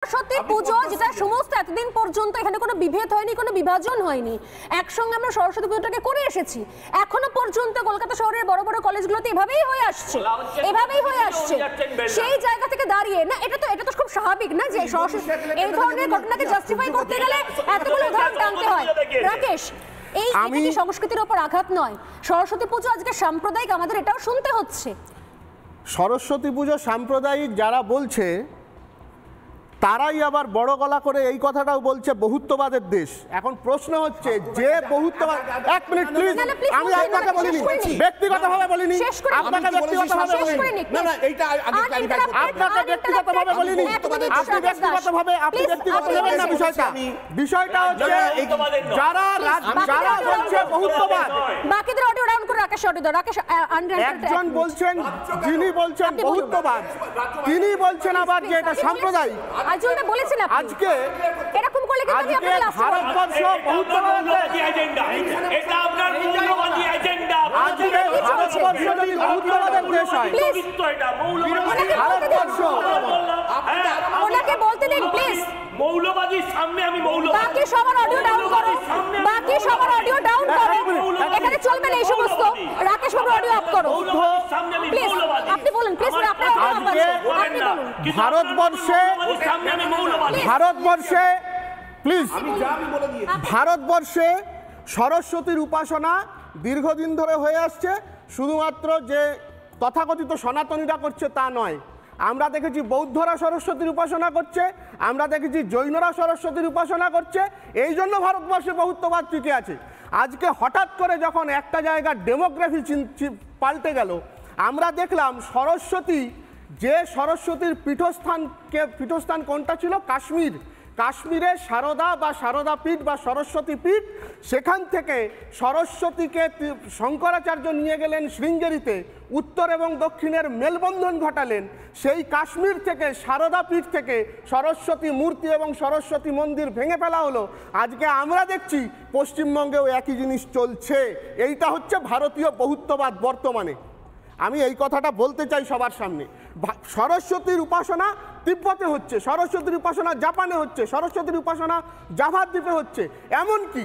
সরস্বতী পুজো যেটা সমস্ত এতদিন পর্যন্ত এখানে কোনো বিভেদ হয়নি, কোনো বিভাজন হয়নি, একসঙ্গে আমরা সরস্বতী পুজোটাকে করে এসেছি। এখনো পর্যন্ত কলকাতা শহরের বড় বড় কলেজগুলোতে এভাবেই হয়ে আসছে, এভাবেই হয়ে আসছে। সেই জায়গা থেকে দাঁড়িয়ে না, এটা তো খুব স্বাভাবিক না যে সরস্বতী এই ধরনের ঘটনাকে জাস্টিফাই করতে গেলে এতগুলো উদাহরণ টানতে হয়। রাকেশ, এই সংস্কৃতির ওপর আঘাত নয়, সরস্বতী পুজো আজকে সাম্প্রদায়িক, আমাদের এটাও শুনতে হচ্ছে। সরস্বতী পুজো সাম্প্রদায়িক যারা বলছে তারাই আবার বড় গলা করে এই কথাটাও বলছে বহুত্ববাদের দেশ। এখন প্রশ্ন হচ্ছে যে বহুত্ববাদ, এক মিনিট প্লিজ, আমি আপনাকে বলিনি, ব্যক্তিগতভাবে বলিনি, আপনাকে ব্যক্তিগতভাবে বলিনি, না না এইটা আগে ক্লারিফাই করতে, আপনাকে ব্যক্তিগতভাবে বলিনি, আপনি ব্যক্তিগত নেবেন না বিষয়টা। বিষয়টা হচ্ছে যারা বলছে বহুত্ববাদ, বাকিদের অডিও ডাউন করে রাকেশ অডিও দাও। রাকেশ একজন বলছেন, যিনি বলছেন বহুত্ববাদ, তিনি বলছেন আবার যে এটা সাম্প্রদায়িক। আজকে বলেছেন আপনি আজকে এরকম করলে কিন্তু আমি আপনাকে লাভ ভারতবর্ষ বহুত্ববাদী এজেন্ডা, এটা আপনার মৌলবাদী এজেন্ডা। আজকে ভারতবর্ষ যদি বহুত্ববাদের দেশ হয়, এটা মৌলবাদী ভারতবর্ষ, ওনাকে বলতে দিন প্লিজ। মৌলবাদীর সামনে আমি মৌলবাদী, বাকি সবার অডিও ডাউন করো, বাকি সবার অডিও ডাউন করো, এখানে চলবে না এই সমস্ত। রাকেশ বাবু অডিও অফ করো প্লিজ, আপনি বলুন প্লিজ, আপনি বলুন। ভারতবর্ষে প্লিজ, ভারতবর্ষে সরস্বতীর উপাসনা দীর্ঘদিন ধরে হয়ে আসছে। শুধুমাত্র যে তথাকথিত সনাতনীরা করছে তা নয়, আমরা দেখেছি বৌদ্ধরা সরস্বতীর উপাসনা করছে, আমরা দেখেছি জৈনরা সরস্বতীর উপাসনা করছে। এই জন্য ভারতবর্ষে বহুত্ববাদ টিকে আছে। আজকে হঠাৎ করে যখন একটা জায়গার ডেমোগ্রাফি পাল্টে গেল, আমরা দেখলাম সরস্বতী, যে সরস্বতীর পীঠস্থান কোনটা ছিল? কাশ্মীর। কাশ্মীরে সারদা বা সারদা পীঠ বা সরস্বতী পীঠ, সেখান থেকে সরস্বতীকে শঙ্করাচার্য নিয়ে গেলেন শৃঙ্গেরিতে, উত্তর এবং দক্ষিণের মেলবন্ধন ঘটালেন। সেই কাশ্মীর থেকে, সারদা পীঠ থেকে সরস্বতী মূর্তি এবং সরস্বতী মন্দির ভেঙে ফেলা হলো। আজকে আমরা দেখছি পশ্চিমবঙ্গেও একই জিনিস চলছে। এইটা হচ্ছে ভারতীয় বহুত্ববাদ বর্তমানে। আমি এই কথাটা বলতে চাই সবার সামনে। সরস্বতীর উপাসনা তিব্বতে হচ্ছে, সরস্বতীর উপাসনা জাপানে হচ্ছে, সরস্বতীর উপাসনা জাভা দ্বীপে হচ্ছে। এমনকি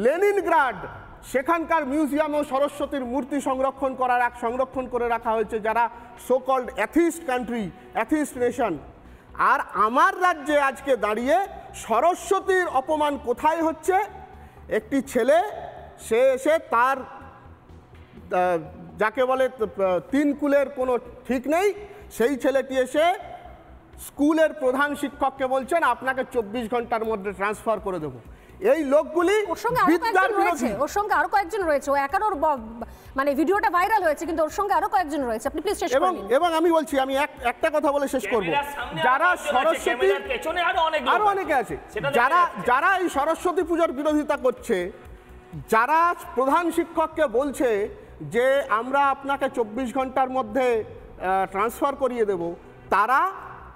লেনিনগ্রাড, সেখানকার মিউজিয়ামেও সরস্বতীর মূর্তি সংরক্ষণ করে রাখা হয়েছে, যারা so called atheist country, atheist nation. আর আমার রাজ্যে আজকে দাঁড়িয়ে সরস্বতীর অপমান কোথায় হচ্ছে? একটি ছেলে, সে এসে তার যাকে বলে তিন কুলের কোনো ঠিক নেই, সেই ছেলেটি এসে স্কুলের প্রধান শিক্ষককে বলছেন আপনাকে 24 ঘন্টার মধ্যে ট্রান্সফার করে দেবো। এই লোকগুলি বিদ্যার বিরোধী। ওর সঙ্গে আরো কয়েকজন রয়েছে, ও একার মানে ভিডিওটা ভাইরাল হয়েছে, কিন্তু ওর সঙ্গে আরো কয়েকজন রয়েছে। আপনি প্লিজ শেষ করুন। এবং আমি বলছি, আমি একটা কথা বলে শেষ করব। যারা সরস্বতী, আরো অনেকে আছে যারা এই সরস্বতী পূজার বিরোধিতা করছে, যারা প্রধান শিক্ষককে বলছে যে আমরা আপনাকে 24 ঘন্টার মধ্যে ট্রান্সফার করিয়ে দেব, তারা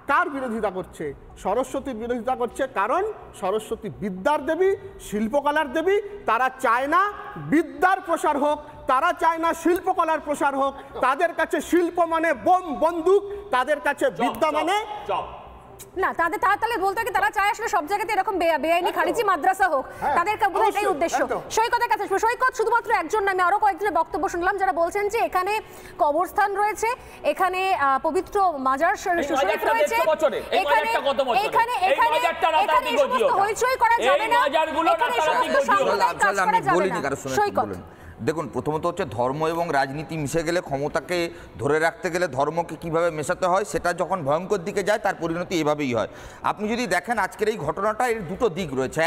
কার বিরোধিতা করছে? সরস্বতীর বিরোধিতা করছে। কারণ সরস্বতী বিদ্যার দেবী, শিল্পকলার দেবী। তারা চায় না বিদ্যার প্রসার হোক, তারা চায় না শিল্পকলার প্রসার হোক। তাদের কাছে শিল্প মানে বোম বন্দুক, তাদের কাছে বিদ্যা মানে না। তাহলে বলতে কি তারা চায় আসলে সব জায়গাতে এরকম বেআইনি খারিজি মাদ্রাসা হোক, তাদের এটাই উদ্দেশ্য। সৈকতের কাছে, সৈকত শুধুমাত্র একজন না, আমি আরো কয়েকজনের বক্তব্য শুনলাম যারা বলছেন যে এখানে কবরস্থান রয়েছে, এখানে পবিত্র মাজার শরীফ রয়েছে, এখানে সমস্ত হইচই করা যাবে না, এখানে সমস্ত সাম্প্রদায়িক কাজ করা যাবে না। সৈকত, দেখুন, প্রথমত হচ্ছে ধর্ম এবং রাজনীতি মিশে গেলে, ক্ষমতাকে ধরে রাখতে গেলে ধর্মকে কিভাবে মেশাতে হয়, সেটা যখন ভয়ঙ্কর দিকে যায় তার পরিণতি এভাবেই হয়। আপনি যদি দেখেন আজকের এই ঘটনাটা, এর দুটো দিক রয়েছে।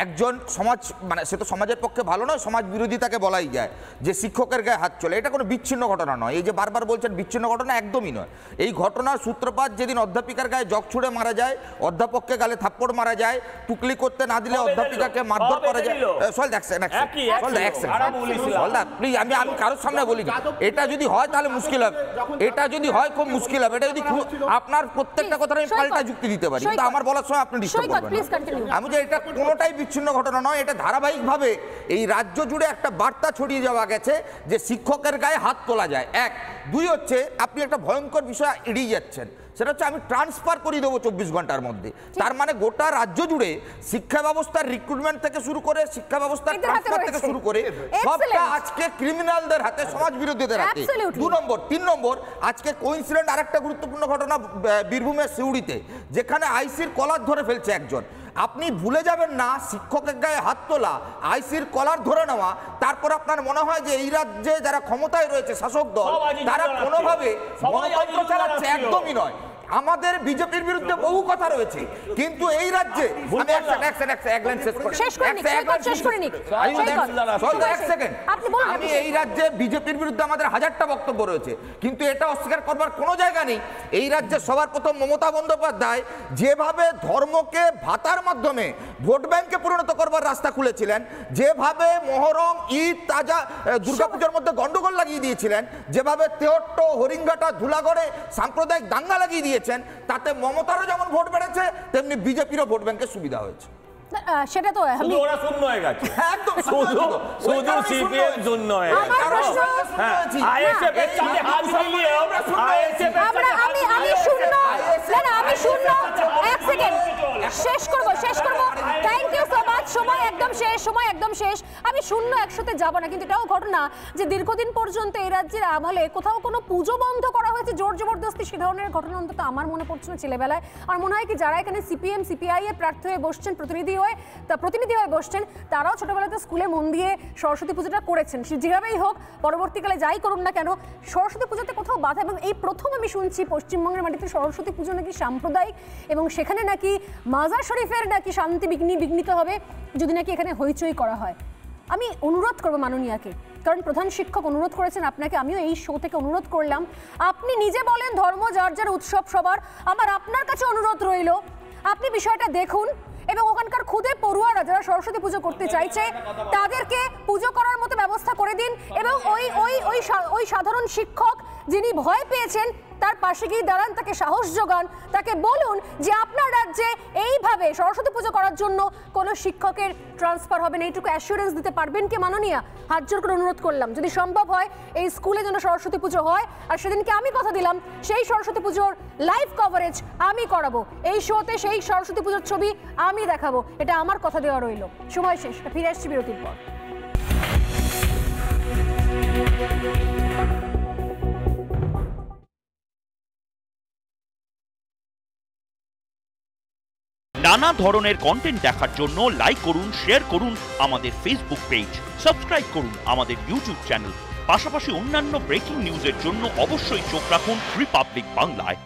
একজন সমাজ, মানে সে তো সমাজের পক্ষে ভালো নয়, সমাজ বিরোধী তাকে বলাই যায়, যে শিক্ষকের গায়ে হাত চলে। এটা কোনো বিচ্ছিন্ন ঘটনা নয়। এই যে বারবার বলছেন বিচ্ছিন্ন ঘটনা, একদমই নয়। এই ঘটনার সূত্রপাত যেদিন অধ্যাপিকার গায়ে জগ ছুড়ে মারা যায়, অধ্যাপককে গালে থাপ্পড় মারা যায়, টুকলি করতে না দিলে অধ্যাপিকাকে মারধর করা যায়। আমি কারোর সামনে বলিনি। এটা যদি হয় তাহলে মুশকিল হবে, এটা যদি হয় খুব মুশকিল হবে। এটা যদি আপনার প্রত্যেকটা কথা আমি পাল্টা যুক্তি দিতে পারি, কিন্তু আমার বলার সময় আপনি ডিস্টার্ব করবেন। আমি যে এটা কোনোটাই বিচ্ছিন্ন ঘটনা নয়, এটা ধারাবাহিকভাবে এই রাজ্য জুড়ে একটা বার্তা ছড়িয়ে যাওয়া গেছে যে শিক্ষকের গায়ে হাত তোলা যায়। এক, দুই হচ্ছে আপনি একটা ভয়ঙ্কর বিষয় এড়িয়ে যাচ্ছেন। সেটা হচ্ছে আমি ট্রান্সফার করে দেবো 24 ঘন্টার মধ্যে। তার মানে গোটা রাজ্য জুড়ে শিক্ষা ব্যবস্থার রিক্রুটমেন্ট থেকে শুরু করে শিক্ষা ব্যবস্থার ট্রান্সফার থেকে শুরু করে সবটা আজকে ক্রিমিনালদের হাতে, সমাজ বিরোধীদের হাতে। 2 নম্বর 3 নম্বর আজকে কোইন্সিডেন্ট আরেকটা গুরুত্বপূর্ণ ঘটনা বীরভূমের সিউড়িতে, যেখানে আইসির কলার ধরে ফেলছে একজন। আপনি ভুলে যাবেন না শিক্ষকের গায়ে হাত তোলা, আইসির কলার ধরে নেওয়া, তারপর আপনার মনে হয় যে এই রাজ্যে যারা ক্ষমতায় রয়েছে শাসক দল তারা কোনোভাবে গণতন্ত্র চালাচ্ছে, একদমই নয়। আমাদের বিজেপির বিরুদ্ধে বহু কথা রয়েছে, কিন্তু এই রাজ্যে আমি এই রাজ্যে বিজেপির বিরুদ্ধে আমাদের হাজারটা বক্তব্য রয়েছে, কিন্তু এটা অস্বীকার করবার কোনো জায়গা নেই। এই রাজ্যে সবার প্রথম মমতা বন্দ্যোপাধ্যায় যেভাবে ধর্মকে ভাতার মাধ্যমে ভোট ব্যাংকে পরিণত করবার রাস্তা খুলেছিলেন, যেভাবে মহরম, ঈদ, তাজা দুর্গাপুজোর মধ্যে গন্ডগোল লাগিয়ে দিয়েছিলেন, যেভাবে তেহট্ট, হরিঙ্গাটা, ধুলাগড়ে সাম্প্রদায়িক দাঙ্গা লাগিয়ে দিয়েছেন, তাতে মমতারও যেমন ভোট বেড়েছে তেমনি বিজেপিরও ভোট ব্যাংকের সুবিধা হয়েছে। সেটা তো শুধু ওরা শূন্য হয়ে গেছে, একদম শুধু সিপিএম শূন্য হয়ে গেছে। আইএসএফ এর সাথে হাত মিলিয়ে আমি শূন্য। এক সেকেন্ড শেষ করব। Thank you so much. সময় একদম শেষ। আমি 0-100-তে যাব না, কিন্তু এটাও ঘটনা যে দীর্ঘদিন পর্যন্ত এই রাজ্যের আমলে কোথাও কোনো পুজো বন্ধ করা হয়েছে জোর জবরদস্তি, সে ধরনের ঘটনা অন্তত আমার মনে পড়ছে না ছেলেবেলায়। আর মনে হয় কি যারা এখানে সিপিএম সিপিআই এর প্রার্থী হয়ে বসছেন, প্রতিনিধি হয়ে বসছেন, তারাও ছোটবেলাতে স্কুলে মন দিয়ে সরস্বতী পুজোটা করেছেন। সে যেভাবেই হোক, পরবর্তীকালে যাই করুন না কেন, সরস্বতী পুজোতে কোথাও বাধা। এবং এই প্রথম আমি শুনছি পশ্চিমবঙ্গের মাটিতে সরস্বতী পুজো নাকি সাম্প্রদায়িক, এবং সেখানে নাকি মাজার শরীফের নাকি শান্তি বিঘ্নিত হবে যদি নাকি এখানে হইচই করা হয়। আমি অনুরোধ করবো মাননীয়াকে, কারণ প্রধান শিক্ষক অনুরোধ করেছেন আপনাকে, আমিও এই শো থেকে অনুরোধ করলাম, আপনি নিজে বলেন ধর্ম যার যার উৎসব সবার, আমার আপনার কাছে অনুরোধ রইল আপনি বিষয়টা দেখুন এবং ওখানকার খুদে পড়ুয়ারা যারা সরস্বতী পুজো করতে চাইছে তাদেরকে পুজো করার মতো ব্যবস্থা করে দিন। এবং ওই সাধারণ শিক্ষক যিনি ভয় পেয়েছেন তার পাশে গিয়ে দাঁড়ান, তাকে সাহস যোগান, তাকে বলুন যে আপনার রাজ্যে এইভাবে সরস্বতী পুজো করার জন্য কোনো শিক্ষকের ট্রান্সফার হবে না। এইটুকু অ্যাসুরেন্স দিতে পারবেন কি মাননীয়া? হাত জোর করে অনুরোধ করলাম, যদি সম্ভব হয় এই স্কুলে যেন সরস্বতী পুজো হয়। আর সেদিনকে আমি কথা দিলাম সেই সরস্বতী পুজোর লাইভ কভারেজ আমি করাবো, এই শোতে সেই সরস্বতী পুজোর ছবি আমি দেখাবো, এটা আমার কথা দেওয়া রইল। সময় শেষ, ফিরে আসছি বিরতির পর। নানা ধরনের কন্টেন্ট দেখার জন্য লাইক করুন, শেয়ার করুন আমাদের ফেসবুক পেজ, সাবস্ক্রাইব করুন আমাদের ইউটিউব চ্যানেল। পাশাপাশি অন্যান্য ব্রেকিং নিউজের জন্য অবশ্যই চোখ রাখুন রিপাবলিক বাংলায়।